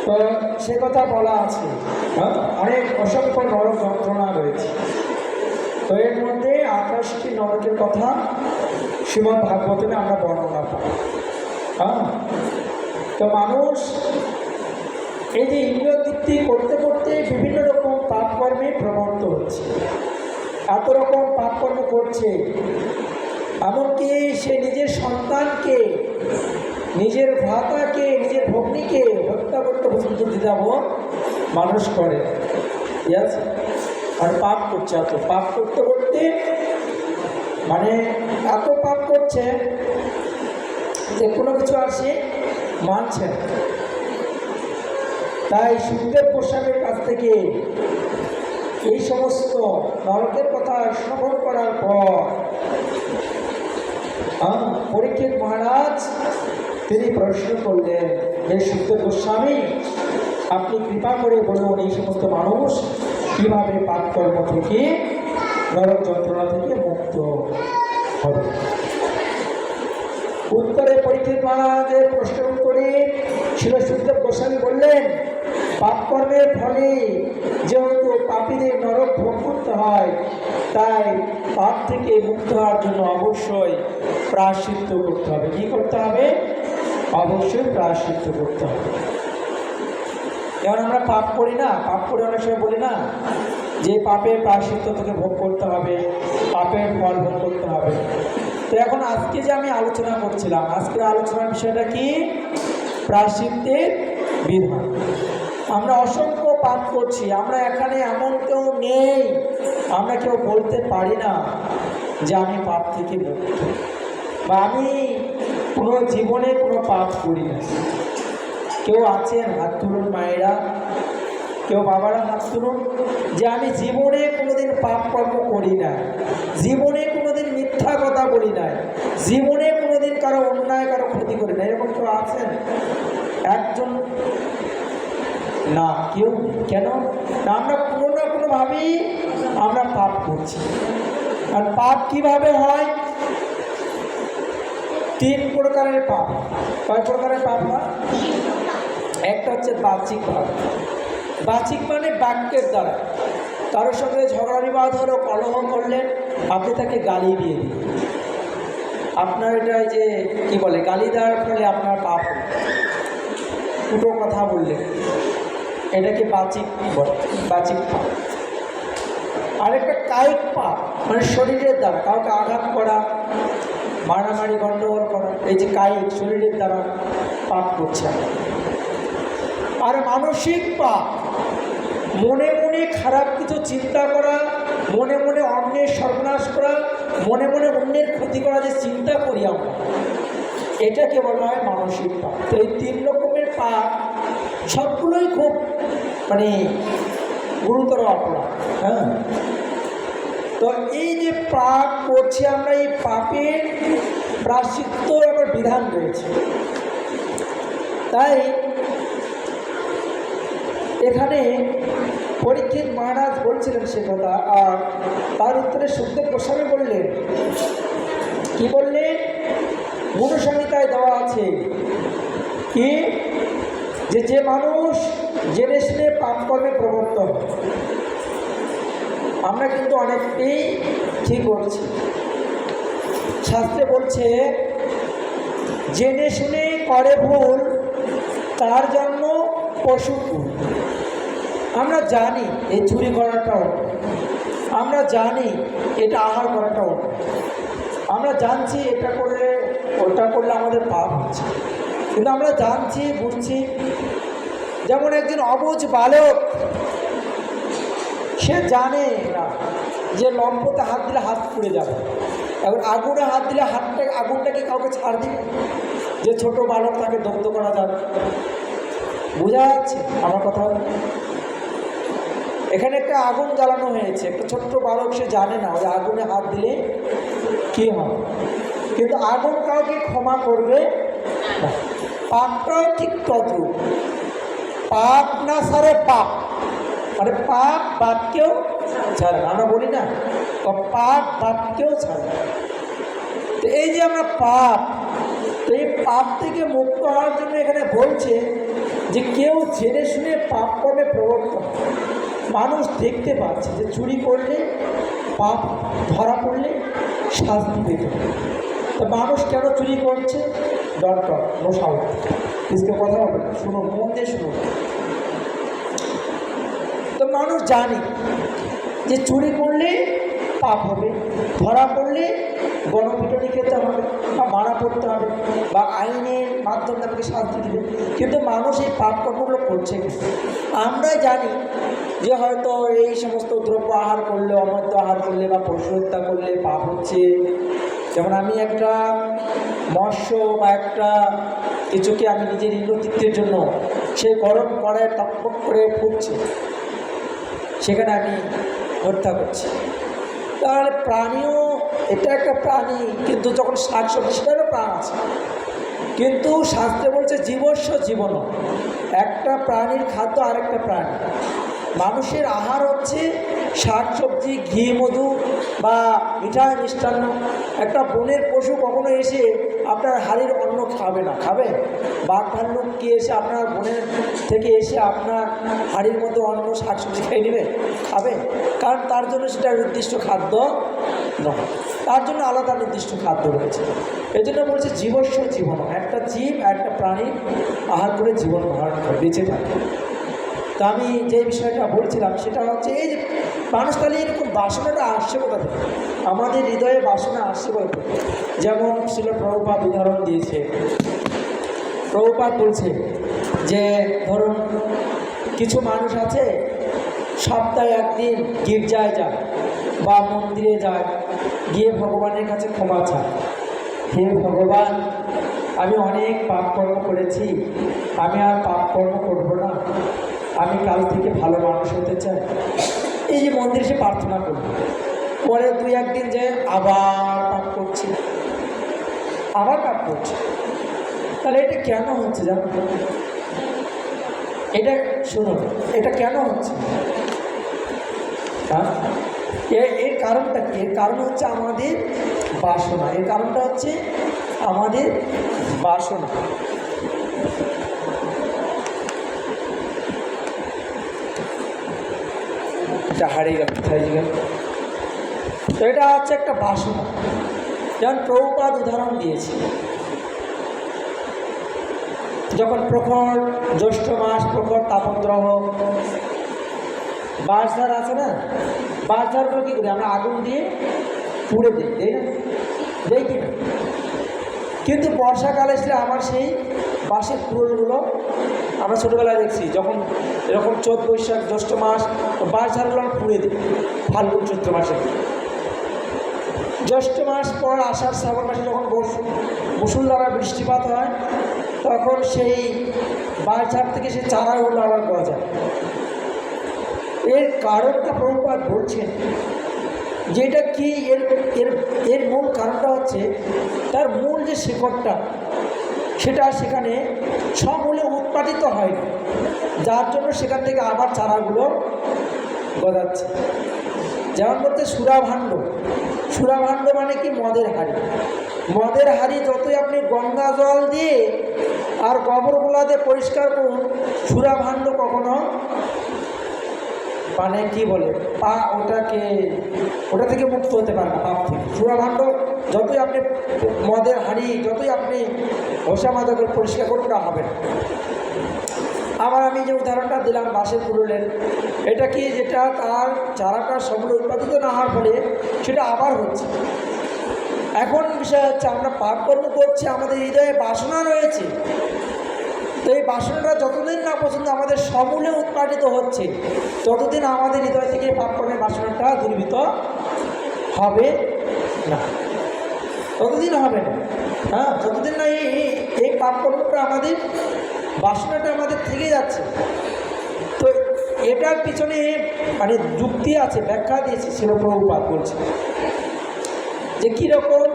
তো সে কথা বলা আছে, অনেক অসংখ্য নরক যন্ত্রণা রয়েছে। তো এর মধ্যে 28টি নরকের কথা শ্রীমদ্ ভাগবতে আমরা বর্ণনা পাই। তো মানুষ এই যে ইন্দ্রিয় তৃপ্তি করতে করতে বিভিন্ন রকম পাপকর্মে প্রবর্ত হচ্ছে, এত রকম পাপকর্ম করছে, এমনকি সে নিজের সন্তানকে, নিজের ভ্রাতাকে, নিজের ভগ্নীকে হত্যা করতে পর্যন্ত দ্বিধাবোধ মানুষ করে। আর পাপ করছে, এত পাপ করতে করতে মানে এত পাপ করছে যে কোনো কিছু আর সে মানছে না। তাই সুখদেব গোস্বামীর কাছ থেকে এই সমস্ত নরকের কথা শ্রবণ করার পর পরীক্ষিত মহারাজ তিনি প্রশ্ন করলেন, হে সুখদেব গোস্বামী, আপনি কৃপা করে বলুন এই সমস্ত মানুষ কীভাবে পাপকর্ম থেকে, নরক যন্ত্রণা থেকে মুক্ত হবে। উত্তরে পরীক্ষিত মহারাজের প্রশ্নের উত্তরে শ্রী সুখদেব গোস্বামী বললেন, পাপকর্মের ফলে যেহেতু পাপীদের নরক ভোগ করতে হয়, তাই পাপ থেকে মুক্ত হওয়ার জন্য অবশ্যই প্রায়শ্চিত্ত করতে হবে। কি করতে হবে? অবশ্যই প্রায়শ্চিত্ত করতে হবে। যেমন আমরা পাপ করি না, পাপ করে অনেক সময় বলি না যে পাপের প্রায়শ্চিত্ত থেকে ভোগ করতে হবে, পাপের ফল ভোগ করতে হবে। তো এখন আজকে যে আমি আলোচনা করছিলাম, আজকের আলোচনার বিষয়টা কি? প্রায়শ্চিত্তের বিধান। আমরা অসংখ্য পাপ করছি, আমরা এখানে এমন কেউ নেই, আমরা কেউ বলতে পারি না যে আমি পাপ থেকে মুক্ত, বা আমি কোনো জীবনে কোনো পাপ করি না। কেউ আছেন? হাত তুলুন মায়েরা, কেউ বাবারা হাত তুলুন যে আমি জীবনে কোনোদিন পাপ কর্ম করি না, জীবনে কোনোদিন মিথ্যা কথা বলি না, জীবনে কোনোদিন কারো অন্যায়, কারো ক্ষতি করি না। এরকম কেউ আছেন? একজন না, কেউ। কেন না? আমরা কোনো না কোনোভাবেই আমরা পাপ করছি। আর পাপ কিভাবে হয়? 3 প্রকারের পাপ। কয় প্রকারের পাপ হয়? একটা হচ্ছে বাচিক পাপ। বাচিক মানে বাক্যের দ্বারা কারোর সঙ্গে ঝগড়া বিবাদ হলো, কলহ করলেন, আপনি তাকে গালি দিয়ে দিন, আপনার এটা যে কি বলে, গালি দেওয়ার ফলে আপনার পাপ হল। দুটো কথা বললেন, এটাকে বাচিক বলে, বাচিক পাপ। আরেকটা কায়িক পাপ, মানে শরীরের দ্বারা কাউকে আঘাত করা, মারামারি গণ্ডগোল করা, এই যে কায়িক শরীরের দ্বারা পাপ করছে। আর মানসিক পাপ, মনে মনে খারাপ কিছু চিন্তা করা, মনে মনে অন্যের সর্বনাশ করা, মনে মনে অন্যের ক্ষতি করা, যে চিন্তা করি আমরা, এটাকে বলা হয় মানসিক পাপ। তো এই 3 রকমের পাপ সবগুলোই খুব মানে গুরুতর অপরাধ। তো এই যে পাপ করছি আমরা, এই পাপের প্রায়শ্চিত্ত একটা বিধান রয়েছে। তাই এখানে পরীক্ষিত মহারাজ বলছিলেন সে কথা, আর তার উত্তরে সুখদেব গোস্বামী বললেন, কি বললেন? মনুসংহিতায় দেওয়া আছে কি, যে মানুষ জেনে শুনে পাপ কর্মে প্রবর্ত হয়। আমরা কিন্তু অনেকটাই ঠিক করছি। শাস্ত্রে বলছে, জেনে শুনে করে ভুল তার জন্য পশু ভুল। আমরা জানি এই চুরি করাটাও, আমরা জানি এটা আহার করাটাও, আমরা জানছি এটা করলে ওটা করলে আমাদের পাপ হচ্ছে, কিন্তু আমরা জানছি, বুঝছি। যেমন একজন অবুঝ বালক, সে জানে না যে লম্পতে হাত দিলে হাত পুড়ে যাবে, এখন আগুনে হাত দিলে আগুনটা কি কাউকে ছাড় দিবে? যে ছোট বালক তাকে দগ্ধ করা যাবে। বোঝা যাচ্ছে আমার কথা? এখানে একটা আগুন জ্বালানো হয়েছে, একটা ছোট্ট বালক, সে জানে না ওই আগুনে হাত দিলে কি হবে, কিন্তু আগুন কাউকে ক্ষমা করবে না। পাপটাও ঠিক তদ্রূপ, পাপ না সারে পাপ, মানে পাপ বাপকেও ছাড়ে না। আমরা বলি না পাপ বাপকেও ছাড়ে না। তো এই যে আমরা পাপ, তো এই পাপ থেকে মুক্ত হওয়ার জন্য এখানে বলছে যে কেউ জেনে শুনে পাপ কর্মে প্রবর্তন। মানুষ দেখতে পাচ্ছে যে চুরি করলে পাপ, ধরা পড়লে শাস্তি পেতে। তো মানুষ কেন চুরি করছে? ডক্টর মশাও इसके কথা হবে, শুনুন, মন দিয়ে শুনুন। তো মানুষ জানে যে চুরি করলে পাপ হবে, ধরা পড়লে গণপিটনি খেতে হবে বা মারা পড়তে হবে বা আইনের মাধ্যমে তাদেরকে শাস্তি দেবে। কিন্তু মানুষ এই পাপ কর্মগুলো করছে কি? আমরা জানি যে হয়তো এই সমস্ত দ্রব্য আহার করলে, অমদ্য আহার করলে বা পশু হত্যা করলে পাপ হচ্ছে। যেমন আমি একটা মৎস্য বা একটা কিছুকে আমি নিজের ইন্দ্রতৃপ্তির জন্য সে গরম কড়ায় টকপক করে ফুটছে, সেখানে আমি হত্যা করছি। তাহলে প্রাণীও, এটা একটা প্রাণী, কিন্তু যখন শাকসবজি সেটারও প্রাণ আছে। কিন্তু শাস্ত্রে বলছে জীবস্ব জীবন, একটা প্রাণীর খাদ্য আরেকটা প্রাণী। মানুষের আহার হচ্ছে শাকসবজি, ঘি, মধু বা মিঠাই, মিষ্টান্ন। একটা বনের পশু কখনো এসে আপনার হাড়ির অন্ন খাবে না, খাবে? বাঘ ভাল্লুক কি এসে আপনার বনের থেকে এসে আপনার হাড়ির মধ্যে অন্ন শাকসবজি খেয়ে নেবে? খাবে? কারণ তার জন্য সেটা নির্দিষ্ট খাদ্য নয়, তার জন্য আলাদা নির্দিষ্ট খাদ্য রয়েছে। এই জন্য বলছে জীবস্ব জীবন, একটা জীব একটা প্রাণীর আহার করে জীবন ধারণ করে বেঁচে থাকে। তো আমি যে বিষয়টা বলছিলাম সেটা হচ্ছে এই যে মানুষ তাহলে এরকম বাসনাটা আসছে কোথা থেকে? আমাদের হৃদয়ে বাসনা আসছে কোথা থেকে? যেমন ছিল প্রভুপাদ উদাহরণ দিয়েছে। প্রভুপাদ বলছে যে ধরুন কিছু মানুষ আছে সপ্তাহে একদিন গির্জায় যায় বা মন্দিরে যায়, গিয়ে ভগবানের কাছে ক্ষমা চায়, হে ভগবান, আমি অনেক পাপকর্ম করেছি, আমি আর পাপকর্ম করব না, আমি কাল থেকে ভালো মানুষ হতে চাই। এই যে মন্দিরে সে প্রার্থনা করবে, পরে 2-1 দিন যে আবার পাপ করছে, আবার পাপ করছে। তাহলে এটা কেন হচ্ছে জানো? এটা শুনুন, এটা কেন হচ্ছে? হ্যাঁ, এর কারণটা কি? এর কারণ হচ্ছে আমাদের বাসনা। এর কারণটা হচ্ছে আমাদের বাসনা। এটা হারিয়ে গেল, তো এটা হচ্ছে একটা বাসনা। যেমন প্রভুপাদ উদাহরণ দিয়েছে, যখন প্রখর জ্যৈষ্ঠ মাস, প্রখর তাপদ্রহ, বাঁশঝাড় আছে না, বাঁশঝাড়গুলো কী করি আমরা? আগুন দিয়ে পুড়ে দিই, তাই না? দেই কি না? কিন্তু বর্ষাকাল আসলে আমার সেই বাঁশের কুড়োলগুলো আমরা ছোটোবেলায় দেখছি, যখন এরকম চৈত বৈশাখ জ্যৈষ্ঠ মাস, বাঁশঝাড়গুলো আমরা পুড়ে দিই। ফাল্গুন চৈত্র মাসে, জ্যৈষ্ঠ মাস পর আষাঢ় শ্রাবণ মাসে যখন মুষলধারা বৃষ্টিপাত হয়, তখন সেই বাঁশঝাড় থেকে সেই চারাগুলো আবার গজায়। এর কারণটা প্রভুপাদ বলছেন, যেটা কি এর এর এর মূল কারণটা হচ্ছে তার মূল যে শিকড়টা, সেটা সেখানে সমূলে উৎপাদিত হয় না, যার জন্য সেখান থেকে আবার চারাগুলো গজাচ্ছে। যেমন বলতে সুরাভাণ্ড, সুরাভাণ্ড মানে কি? মদের হাঁড়ি। মদের হাঁড়ি যতই আপনি গঙ্গা জল দিয়ে আর গোবরগুলা দিয়ে পরিষ্কার করুন, সুরাভাণ্ড কখনো মানে কি বলে ওটা থেকে মুক্ত হতে পারে না, পাপ থেকে। সুরাভাণ্ড যতই আপনি মদের হাঁড়ি, যতই আপনি ঘষা মাজা করে পরিষ্কার করুন, না হবে না। আবার আমি যে উদাহরণটা দিলাম বাঁশের কুড়োলের, এটা কি? যেটা তার চারাটা সবগুলো উৎপাদিত না হওয়ার ফলে সেটা আবার হচ্ছে। এখন বিষয় হচ্ছে আমরা পাপকর্ম করছি, আমাদের হৃদয়ে বাসনা রয়েছে। তো এই বাসনাটা যতদিন না পর্যন্ত আমাদের সমূলে উৎপাদিত হচ্ছে, ততদিন আমাদের হৃদয় থেকে পাপকর্মের বাসনাটা দূরীভূত হবে না, ততদিন হবে না। হ্যাঁ, যতদিন না এই পাপকর্মটা আমাদের বাসনাটা আমাদের থেকে যাচ্ছে। তো এটার পিছনে মানে যুক্তি আছে, ব্যাখ্যা দিয়েছে শিল প্রভুপাদ বলছে যে কীরকম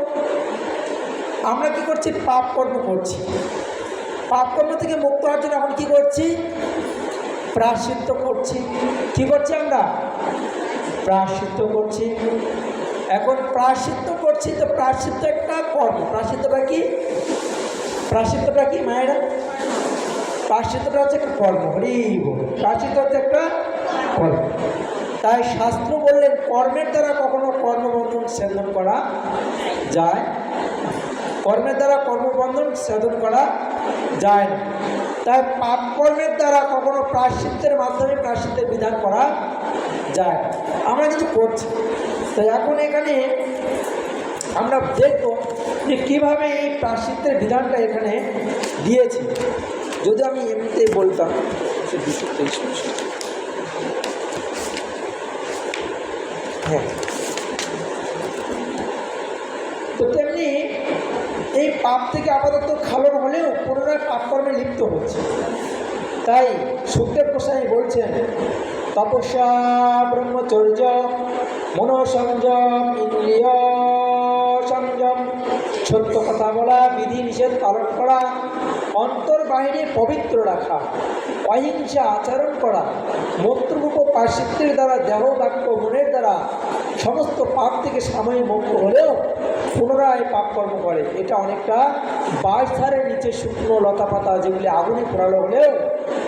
আমরা কী করছি? পাপকর্ম করছি। পাপকর্ম থেকে মুক্ত হওয়ার জন্য এখন কী করছি? প্রায়শ্চিত্ত করছি। কী করছি আমরা? প্রায়শ্চিত্ত করছি। এখন প্রায়শ্চিত্ত করছি, তো প্রায়শ্চিত্ত একটা কর্ম। প্রায়শ্চিত্তটা কি? প্রায়শ্চিত্তটা কি মায়েরা? প্রায়শ্চিত্তটা হচ্ছে একটা কর্ম, হরি বল, প্রায়শ্চিত্ত হচ্ছে একটা কর্ম। তাই শাস্ত্র বললেন কর্মের দ্বারা কখনো কর্মবন্ধন ছেদন করা যায়, কর্মের দ্বারা কর্মবন্ধন ছেদন করা যায় না। তাই পাপ কর্মের দ্বারা কখনো প্রায়শ্চিত্তের মাধ্যমে প্রায়শ্চিত্তের বিধান করা যায় না। আমরা কিছু করছি। তাই এখন এখানে আমরা দেখব যে কীভাবে এই প্রায়শ্চিত্তের বিধানটা এখানে দিয়েছে। যদি আমি এমনিতেই বলতাম হ্যাঁ, তো তেমনি এই পাপ থেকে আপাতত খালন হলেও পুনরায় পাপকর্মে লিপ্ত হচ্ছে। তাই সুখদেব গোস্বামী বলছেন তপস্যা ব্রহ্মচর্য মনোসংযম ইন্দ্রিয় সংযম, সত্য কথা বলা, বিধি নিষেধ পালন করা, অন্তর্বাহিনী পবিত্র রাখা, অহিংসা আচরণ করা, মন্ত্রমুখ প্রায়শ্চিত্তের দ্বারা দেহ বাক্য মনের দ্বারা সমস্ত পাপ থেকে সাময়িক মুক্ত হলেও পুনরায় পাপকর্ম করে। এটা অনেকটা বাঁশধারের নিচে শুকনো লতা পাতা যেগুলি আগুনে পোড়ালো হলেও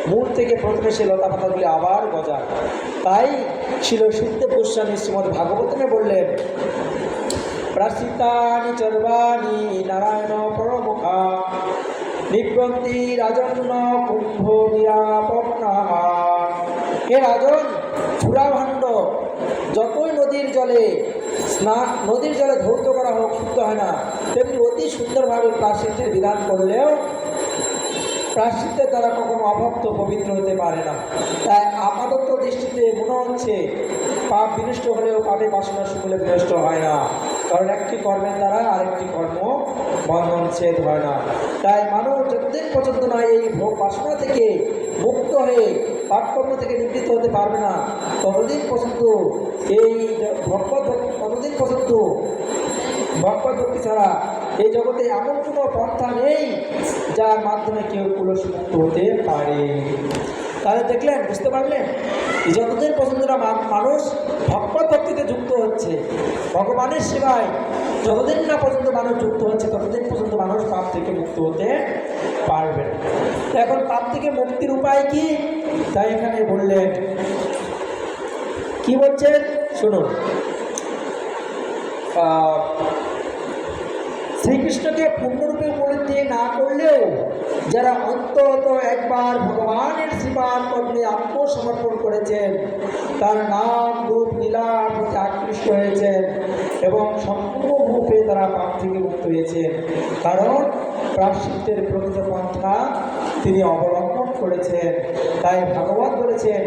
মূল থেকে প্রথমে সে লতা পাতাগুলি আবার গজায়। তাই ছিল সুখদেব গোস্বামী শ্রীমদ্ ভাগবতমে বললেন প্রাশ্চিতানি চর্বাণি নারায়ণ পরমুখা নিবন্তি রাজন্য কুম্ভ বিরাপন্নাহা। হে রাজন, চূড়াভাণ্ড যতই নদীর জলে ধৌত করা হোক শুদ্ধ হয় না, তেমনি অতি সুন্দরভাবে প্রায়শ্চিত্তের বিধান করলেও প্রায়শ্চিত্তের দ্বারা কখনো অভক্ত পবিত্র হতে পারে না। তাই আপাতত দৃষ্টিতে মনে হচ্ছে পাপ বিনষ্ট হলেও পাপে বাসনা সকলে বিনষ্ট হয় না, কারণ একটি কর্মের দ্বারা আরেকটি কর্ম বন্ধন ছেদ হয় না। তাই মানুষ যতদিন পর্যন্ত না এই ভোগ বাসনা থেকে মুক্ত হয়ে পাপকর্ম থেকে নিবৃত্ত হতে পারবে না, ততদিন পর্যন্ত ভগবত ভক্তি ছাড়া এই জগতে এমন কোনো পন্থা নেই যার মাধ্যমে কেউ কুলসমুক্ত হতে পারে। তাহলে দেখলেন, বুঝতে পারলেন, যতদিন পর্যন্ত মানুষ ভগবত ভক্তিতে যুক্ত হচ্ছে, ভগবানের সেবায় যতদিন না পর্যন্ত মানুষ যুক্ত হচ্ছে, ততদিন পর্যন্ত মানুষ পাপ থেকে মুক্ত হতে পারবে। এখন পাপ থেকে মুক্তির উপায় কি? তাই এখানে বললেন, কি বলছেন শুনুন। শ্রীকৃষ্ণকে পূর্ণরূপে উপলব্ধি না করলেও যারা অন্তত একবার ভগবানের শ্রীপাদ পদ্মে আত্মসমর্পণ করেছেন, তার নাম রূপ লীলার প্রতি আকৃষ্ট হয়েছেন এবং সম্পূর্ণরূপে তারা পাপ থেকে মুক্ত হয়েছেন, কারণ প্রায়শ্চিত্তের প্রকৃত পন্থা তিনি অবলম্বন করেছেন। তাই ভাগবত বলেছেন,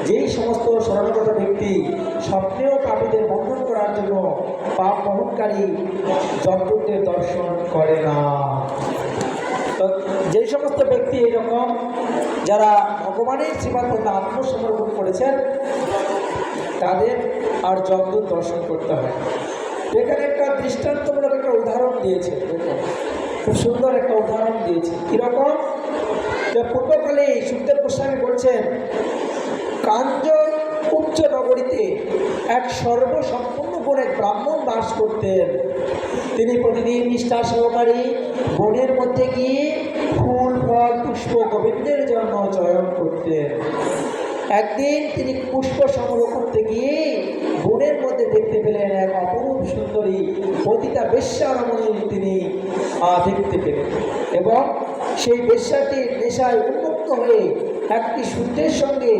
যেই সমস্ত শরণাগত ব্যক্তি স্বপ্নেও পাপীদের বন্ধন করার জন্য পাপ বহনকারী জগতের দর্শন করে না। তো যেই সমস্ত ব্যক্তি এরকম যারা ভগবানের শ্রীপাদ পদ্মে আত্মসমর্পণ করেছেন, তাদের আর জগৎ দর্শন করতে হয়। এখানে একটা দৃষ্টান্তমূলক একটা উদাহরণ দিয়েছে, খুব সুন্দর একটা উদাহরণ দিয়েছে। কীরকম? পূর্বকালে সুখদেব গোস্বামী বলছেন, কাঞ্জন উচ্চ নগরীতে এক সর্বসম্পূর্ণ গুণে ব্রাহ্মণ বাস করতেন। তিনি প্রতিদিন নিষ্ঠা সহকারী বনের মধ্যে গিয়ে ফুল ফল পুষ্প গোবিন্দের জন্য চয়ন করতেন। একদিন তিনি পুষ্প সংগ্রহ করতে গিয়ে বনের মধ্যে দেখতে পেলেন এক অপরূপ সুন্দরী পতিতা বেশ্যা রমণী তিনি দেখতে পেলেন, এবং সেই বেশ্যাটির নেশায় উন্মুক্ত হয়ে একটি সূর্যের সঙ্গে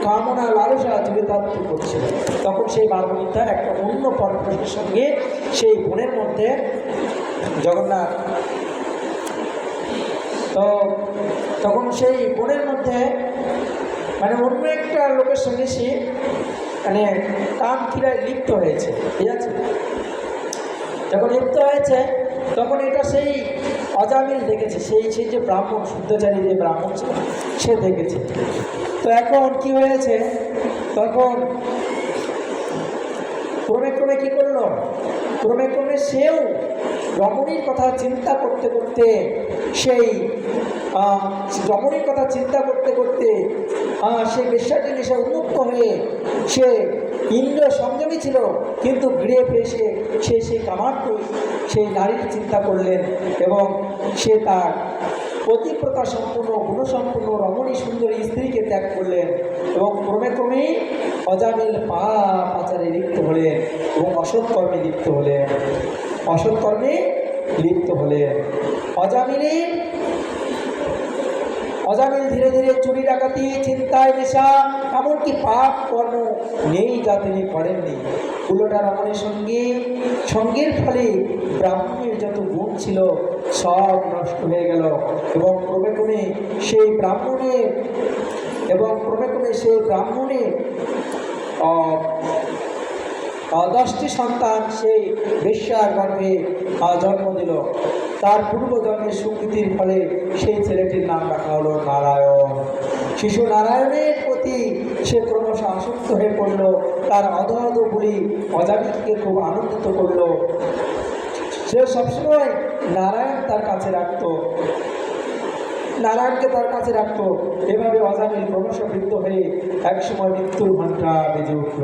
কামনা লালসা চরিতার্থ করছিল। তখন সেই বারবণিতা একটা অন্য পরপুরুষের সঙ্গে সেই বনের মধ্যে জগন্নাথ, তো তখন সেই বনের মধ্যে মানে অন্য একটা লোকের সঙ্গে সে মানে কাম ক্রীড়ায় লিপ্ত হয়েছে, ঠিক আছে? যখন লিপ্ত হয়েছে তখন এটা সেই অজামিল দেখেছে, সেই যে ব্রাহ্মণ শুদ্ধাচারী যে ব্রাহ্মণ ছিল সে দেখেছে। তো এখন কি হয়েছে, তখন ক্রমে ক্রমে কী করলো, ক্রমে ক্রমে সেও রমণীর কথা চিন্তা করতে করতে সেই রমণীর কথা চিন্তা করতে করতে সে বেশ্যাটি নেশা উন্মুক্ত হয়ে সে ইন্দ্রিয় সংযমী ছিল, কিন্তু গৃহে ফেসে সে সেই কামার্থ সেই নারীর চিন্তা করলেন এবং সে তার পতিব্রতা সম্পূর্ণ গুণসম্পন্ন রমণী সুন্দরী স্ত্রীকে ত্যাগ করলেন এবং ক্রমে ক্রমে অজামিল পাপ আচারে লিপ্ত হলেন এবং অসৎকর্মে লিপ্ত হলেন। অসৎকর্মে লিপ্ত হলেন। অজামিল ধীরে ধীরে চুরি ডাকাতি, ছিনতাই, নেশা, এমনকি পাপ কর্ম নেই যা তিনি করেননি। উল্টোটা রমণীর সঙ্গের ফলে ব্রাহ্মণের যত গুণ ছিল সব নষ্ট হয়ে গেল এবং ক্রমে ক্রমে সেই ব্রাহ্মণের 10টি সন্তান সেই বেশ্যার গর্ভে জন্ম দিল। তার পূর্বজন্মের সুকৃতির ফলে সেই ছেলেটির নাম রাখা হলো নারায়ণ। শিশু নারায়ণের প্রতি সে ক্রমশ আসক্ত হয়ে পড়ল। তার অধঃ বলি অজামিলকে খুব আনন্দিত করল। সে সবসময় নারায়ণকে তার কাছে রাখত। এভাবে অজামিল ক্রমশ বৃদ্ধ হয়ে একসময় মৃত্যুর ঘণ্টা বেজে উঠল।